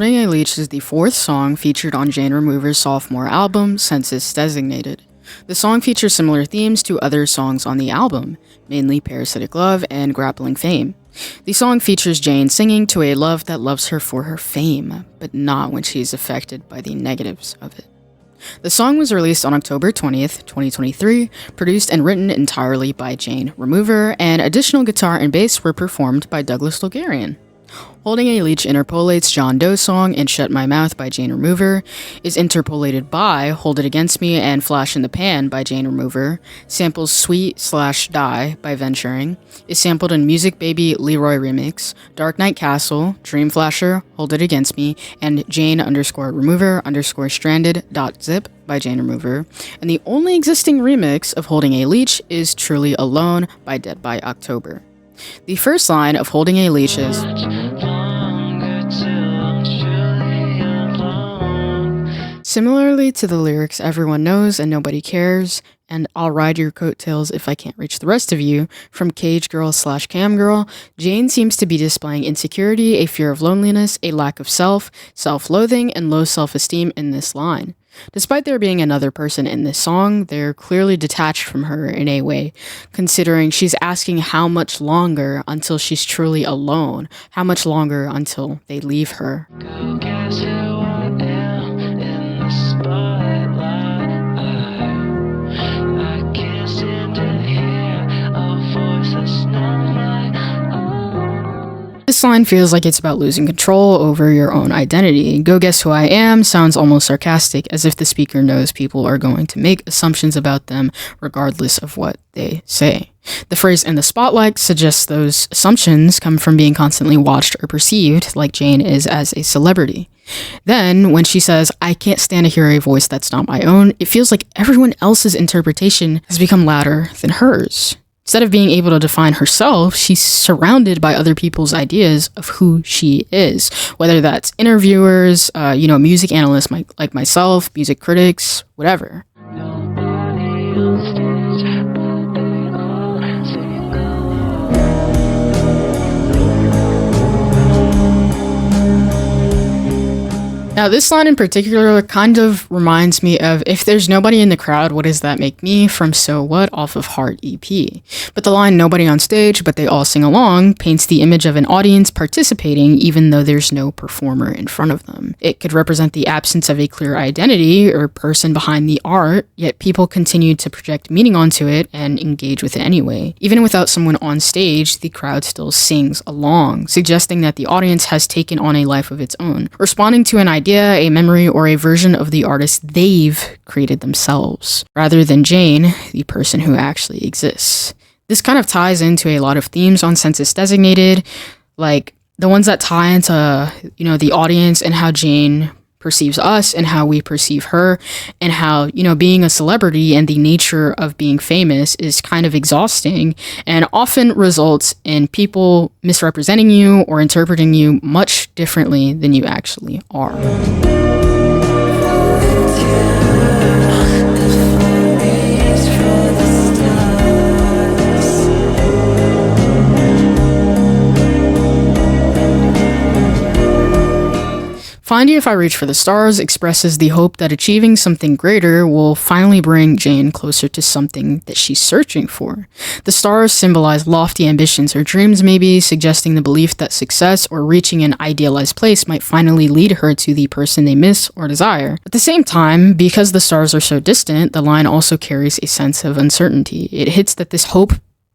Holding a Leech is the fourth song featured on Jane Remover's sophomore album, Census Designated. The song features similar themes to other songs on the album, mainly parasitic love and grappling fame. The song features Jane singing to a love that loves her for her fame, but not when she is affected by the negatives of it. The song was released on October 20th, 2023, produced and written entirely by Jane Remover, and additional guitar and bass were performed by Douglas Logarian. Holding a Leech interpolates John Doe's song and Shut My Mouth by Jane Remover, is interpolated by Hold It Against Me and Flash in the Pan by Jane Remover, samples Sweet/Die by Venturing, is sampled in Music Baby Leroy Remix, Dark Knight Castle, Dream Flasher, Hold It Against Me, and Jane_Remover_Stranded.zip by Jane Remover, and the only existing remix of Holding a Leech is Truly Alone by Dead by October. The first line of Holding a Leech is, similarly to the lyrics Everyone Knows and Nobody Cares, and I'll Ride Your Coattails If I Can't Reach the Rest of You, from Cage Girl/Cam Girl, Jane seems to be displaying insecurity, a fear of loneliness, a lack of self-loathing, and low self-esteem in this line. Despite there being another person in this song, they're clearly detached from her in a way, considering she's asking how much longer until she's truly alone, how much longer until they leave her. Go guess who I am in the spotlight. I can't stand to hear a voice that's not mine. This line feels like it's about losing control over your own identity. Go guess who I am sounds almost sarcastic, as if the speaker knows people are going to make assumptions about them regardless of what they say. The phrase in the spotlight suggests those assumptions come from being constantly watched or perceived, like Jane is as a celebrity. Then, when she says, I can't stand to hear a voice that's not my own, it feels like everyone else's interpretation has become louder than hers. Instead of being able to define herself, she's surrounded by other people's ideas of who she is, whether that's interviewers, music analysts like myself, music critics, whatever. Now, this line in particular kind of reminds me of If There's Nobody in the Crowd, What Does That Make Me from So What off of Heart EP. But the line nobody on stage, but they all sing along paints the image of an audience participating even though there's no performer in front of them. It could represent the absence of a clear identity or person behind the art, yet people continue to project meaning onto it and engage with it anyway. Even without someone on stage, the crowd still sings along, suggesting that the audience has taken on a life of its own, responding to an idea, a memory, or a version of the artist they've created themselves, rather than Jane, the person who actually exists. This kind of ties into a lot of themes on Census Designated, like the ones that tie into, the audience and how Jane perceives us and how we perceive her, and how, being a celebrity and the nature of being famous is kind of exhausting and often results in people misrepresenting you or interpreting you much differently than you actually are. Find You If I Reach for the Stars expresses the hope that achieving something greater will finally bring Jane closer to something that she's searching for. The stars symbolize lofty ambitions or dreams maybe, suggesting the belief that success or reaching an idealized place might finally lead her to the person they miss or desire. At the same time, because the stars are so distant, the line also carries a sense of uncertainty. It hits that this hope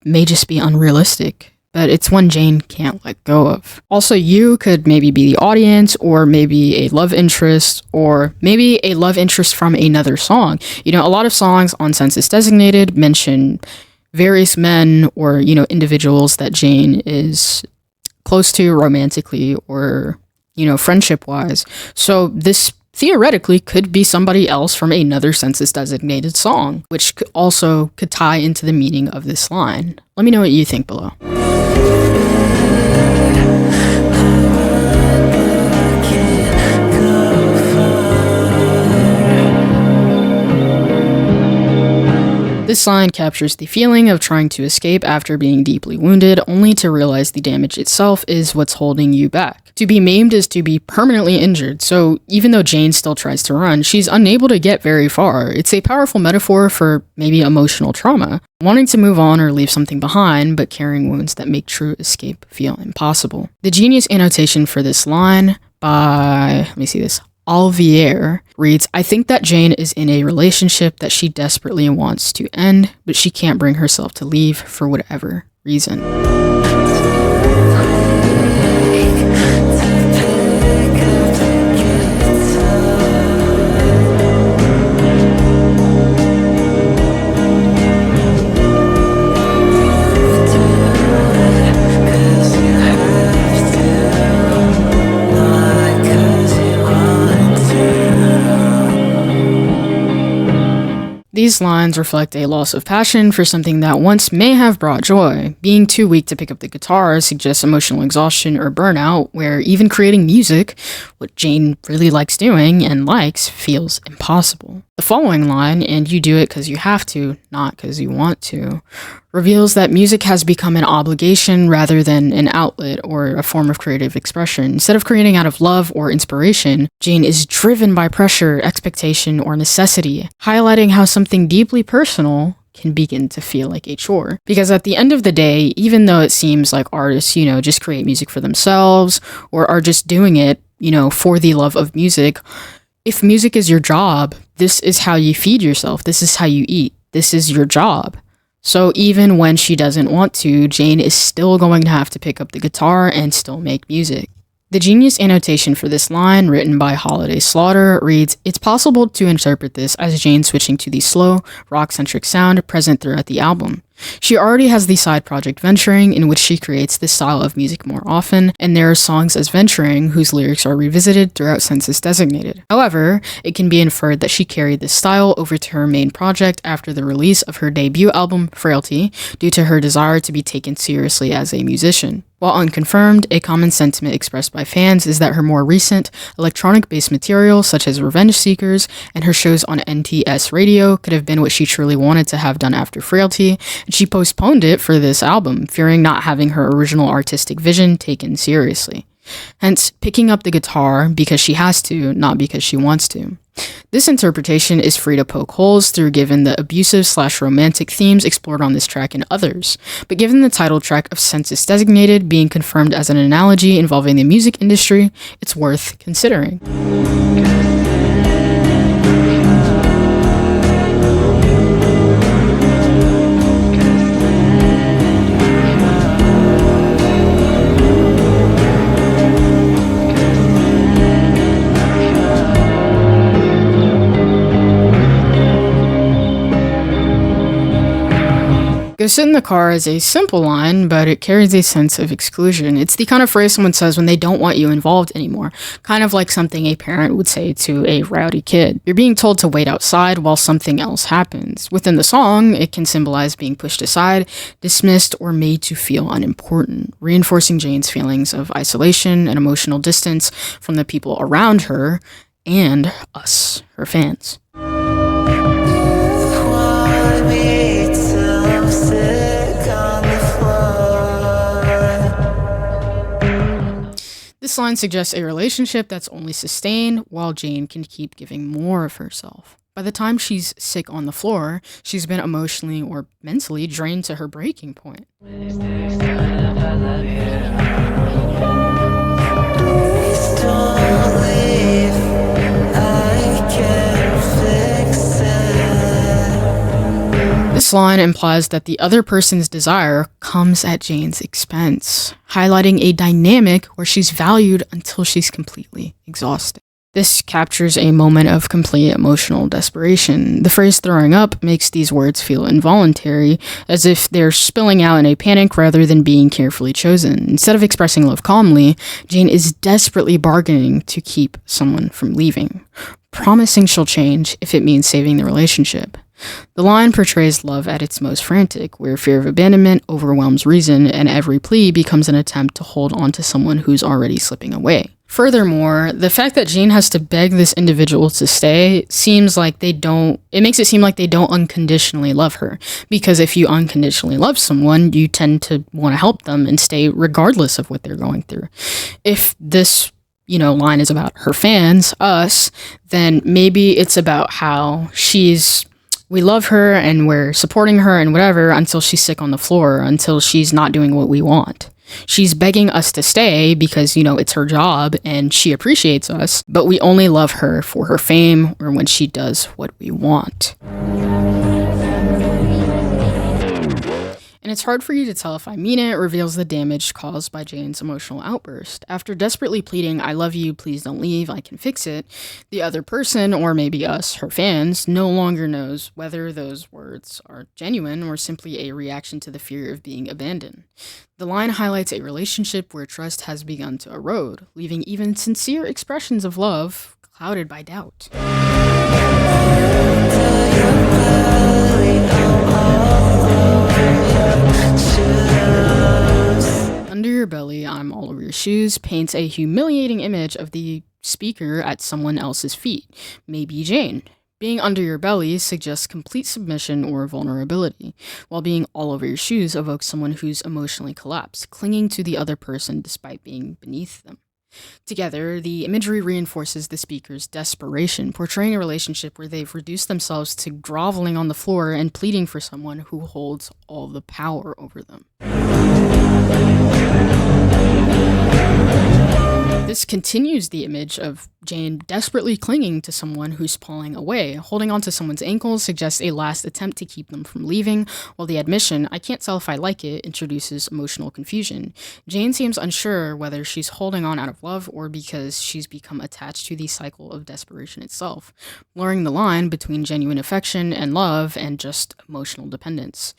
may just be unrealistic, but it's one Jane can't let go of. Also, you could maybe be the audience, or maybe a love interest, or maybe a love interest from another song. A lot of songs on Census Designated mention various men or, individuals that Jane is close to romantically or, friendship-wise. So this theoretically could be somebody else from another Census Designated song, which could tie into the meaning of this line. Let me know what you think below. This line captures the feeling of trying to escape after being deeply wounded, only to realize the damage itself is what's holding you back. To be maimed is to be permanently injured, so even though Jane still tries to run, she's unable to get very far. It's a powerful metaphor for maybe emotional trauma, wanting to move on or leave something behind, but carrying wounds that make true escape feel impossible. The genius annotation for this line by, Alvier reads, "I think that Jane is in a relationship that she desperately wants to end, but she can't bring herself to leave for whatever reason." These lines reflect a loss of passion for something that once may have brought joy. Being too weak to pick up the guitar suggests emotional exhaustion or burnout, where even creating music, what Jane really likes doing and likes, feels impossible. The following line, "and you do it because you have to, not because you want to," reveals that music has become an obligation rather than an outlet or a form of creative expression. Instead of creating out of love or inspiration, Jane is driven by pressure, expectation, or necessity, highlighting how something deeply personal can begin to feel like a chore. Because at the end of the day, even though it seems like artists, just create music for themselves or are just doing it, for the love of music, if music is your job, this is how you feed yourself. This is how you eat. This is your job. So even when she doesn't want to, Jane is still going to have to pick up the guitar and still make music. The genius annotation for this line, written by Holiday Slaughter, reads, "It's possible to interpret this as Jane switching to the slow, rock-centric sound present throughout the album. She already has the side project Venturing, in which she creates this style of music more often, and there are songs as Venturing whose lyrics are revisited throughout Census Designated. However, it can be inferred that she carried this style over to her main project after the release of her debut album, Frailty, due to her desire to be taken seriously as a musician. While unconfirmed, a common sentiment expressed by fans is that her more recent, electronic-based material, such as Revenge Seekers and her shows on NTS Radio, could have been what she truly wanted to have done after Frailty, and she postponed it for this album, fearing not having her original artistic vision taken seriously. Hence, picking up the guitar because she has to, not because she wants to. This interpretation is free to poke holes through given the abusive/romantic themes explored on this track and others, but given the title track of Census Designated being confirmed as an analogy involving the music industry, it's worth considering. Go sit in the car is a simple line, but it carries a sense of exclusion. It's the kind of phrase someone says when they don't want you involved anymore, kind of like something a parent would say to a rowdy kid. You're being told to wait outside while something else happens. Within the song, it can symbolize being pushed aside, dismissed, or made to feel unimportant, reinforcing Jane's feelings of isolation and emotional distance from the people around her and us, her fans. This line suggests a relationship that's only sustained while Jane can keep giving more of herself. By the time she's sick on the floor, she's been emotionally or mentally drained to her breaking point. This line implies that the other person's desire comes at Jane's expense, highlighting a dynamic where she's valued until she's completely exhausted. This captures a moment of complete emotional desperation. The phrase "throwing up" makes these words feel involuntary, as if they're spilling out in a panic rather than being carefully chosen. Instead of expressing love calmly, Jane is desperately bargaining to keep someone from leaving, promising she'll change if it means saving the relationship. The line portrays love at its most frantic, where fear of abandonment overwhelms reason and every plea becomes an attempt to hold on to someone who's already slipping away. Furthermore, the fact that Jane has to beg this individual to stay seems like it makes it seem like they don't unconditionally love her. Because if you unconditionally love someone, you tend to want to help them and stay regardless of what they're going through. If this, line is about her fans, us, then maybe it's about how we love her and we're supporting her and whatever until she's sick on the floor, until she's not doing what we want. She's begging us to stay because, it's her job and she appreciates us, but we only love her for her fame or when she does what we want. And it's hard for you to tell if I mean it reveals the damage caused by Jane's emotional outburst. After desperately pleading, "I love you, please don't leave, I can fix it," the other person, or maybe us, her fans, no longer knows whether those words are genuine or simply a reaction to the fear of being abandoned. The line highlights a relationship where trust has begun to erode, leaving even sincere expressions of love clouded by doubt. Under your belly, I'm all over your shoes paints a humiliating image of the speaker at someone else's feet, maybe Jane. Being under your belly suggests complete submission or vulnerability, while being all over your shoes evokes someone who's emotionally collapsed, clinging to the other person despite being beneath them. Together, the imagery reinforces the speaker's desperation, portraying a relationship where they've reduced themselves to groveling on the floor and pleading for someone who holds all the power over them. This continues the image of Jane desperately clinging to someone who's pulling away. Holding onto someone's ankles suggests a last attempt to keep them from leaving, while the admission, "I can't tell if I like it," introduces emotional confusion. Jane seems unsure whether she's holding on out of love or because she's become attached to the cycle of desperation itself, blurring the line between genuine affection and love and just emotional dependence.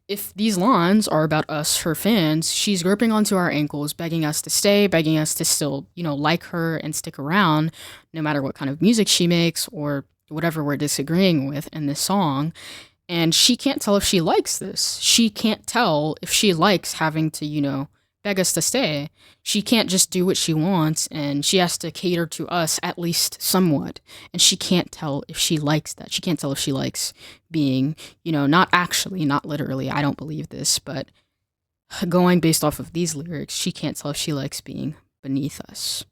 If these lines are about us, her fans, she's gripping onto our ankles, begging us to stay, begging us to still, like her and stick around, no matter what kind of music she makes or whatever we're disagreeing with in this song. And she can't tell if she likes this. She can't tell if she likes having to, beg us to stay. She can't just do what she wants, and she has to cater to us at least somewhat. And she can't tell if she likes that. She can't tell if she likes being, not literally, I don't believe this, but going based off of these lyrics, she can't tell if she likes being beneath us.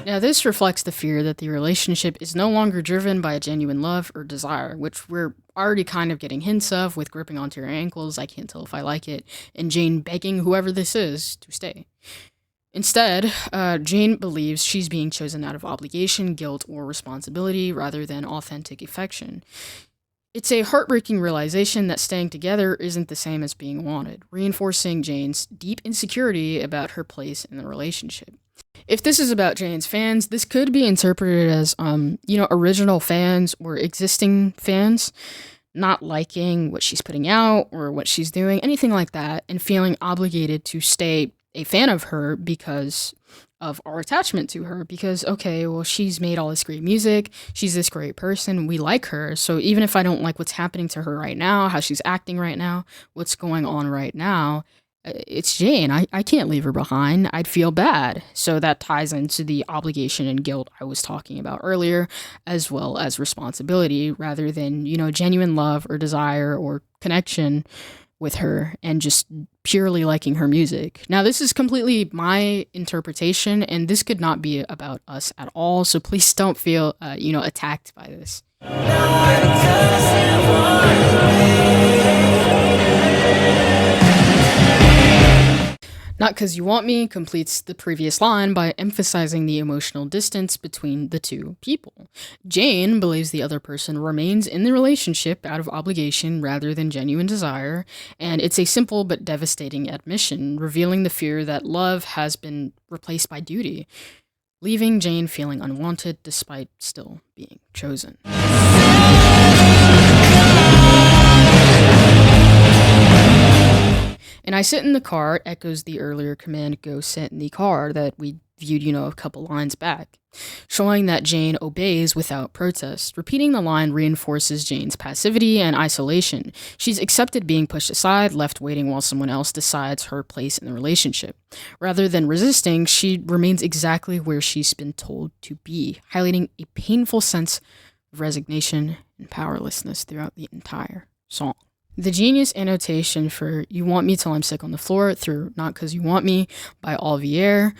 Now, this reflects the fear that the relationship is no longer driven by a genuine love or desire, which we're already kind of getting hints of with gripping onto your ankles, "I can't tell if I like it," and Jane begging whoever this is to stay. Instead, Jane believes she's being chosen out of obligation, guilt, or responsibility rather than authentic affection. It's a heartbreaking realization that staying together isn't the same as being wanted, reinforcing Jane's deep insecurity about her place in the relationship. If this is about Jane's fans, this could be interpreted as, original fans or existing fans not liking what she's putting out or what she's doing, anything like that, and feeling obligated to stay a fan of her because of our attachment to her. Because, okay, well, she's made all this great music, she's this great person, we like her, so even if I don't like what's happening to her right now, how she's acting right now, what's going on right now, it's Jane. I can't leave her behind. I'd feel bad. So that ties into the obligation and guilt I was talking about earlier, as well as responsibility, rather than, genuine love or desire or connection with her and just purely liking her music. Now, this is completely my interpretation, and this could not be about us at all. So please don't feel, attacked by this. "Not 'cause you want me" completes the previous line by emphasizing the emotional distance between the two people. Jane believes the other person remains in the relationship out of obligation rather than genuine desire, and it's a simple but devastating admission, revealing the fear that love has been replaced by duty, leaving Jane feeling unwanted despite still being chosen. "And I sit in the car" echoes the earlier command "go sit in the car" that we viewed, a couple lines back, showing that Jane obeys without protest. Repeating the line reinforces Jane's passivity and isolation. She's accepted being pushed aside, left waiting while someone else decides her place in the relationship. Rather than resisting, she remains exactly where she's been told to be, highlighting a painful sense of resignation and powerlessness throughout the entire song. The genius annotation for "You Want Me Till I'm Sick on the Floor" through "Not 'Cause You Want Me" by Alvier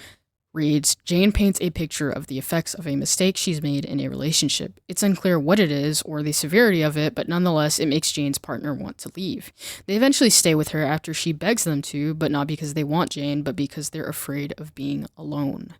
reads, Jane paints a picture of the effects of a mistake she's made in a relationship. It's unclear what it is or the severity of it, but nonetheless, it makes Jane's partner want to leave. They eventually stay with her after she begs them to, but not because they want Jane, but because they're afraid of being alone.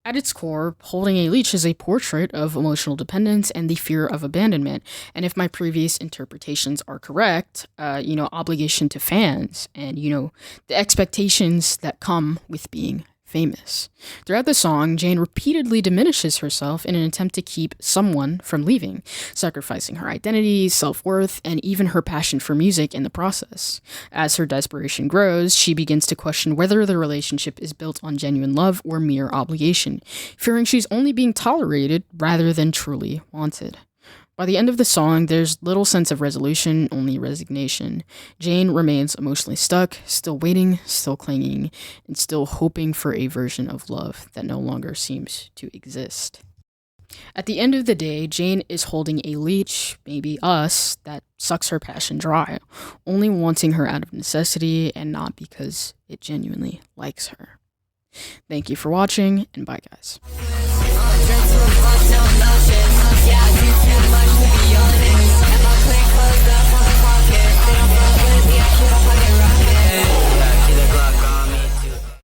At its core, Holding a Leech is a portrait of emotional dependence and the fear of abandonment. And if my previous interpretations are correct, obligation to fans and, the expectations that come with being famous. Throughout the song, Jane repeatedly diminishes herself in an attempt to keep someone from leaving, sacrificing her identity, self-worth, and even her passion for music in the process. As her desperation grows, she begins to question whether the relationship is built on genuine love or mere obligation, fearing she's only being tolerated rather than truly wanted. By the end of the song, there's little sense of resolution, only resignation. Jane remains emotionally stuck, still waiting, still clinging, and still hoping for a version of love that no longer seems to exist. At the end of the day, Jane is holding a leech, maybe us, that sucks her passion dry, only wanting her out of necessity and not because it genuinely likes her. Thank you for watching, and bye guys. Yeah, I do too much to be honest. And my click closed up on the pocket. They don't fuck with me, I should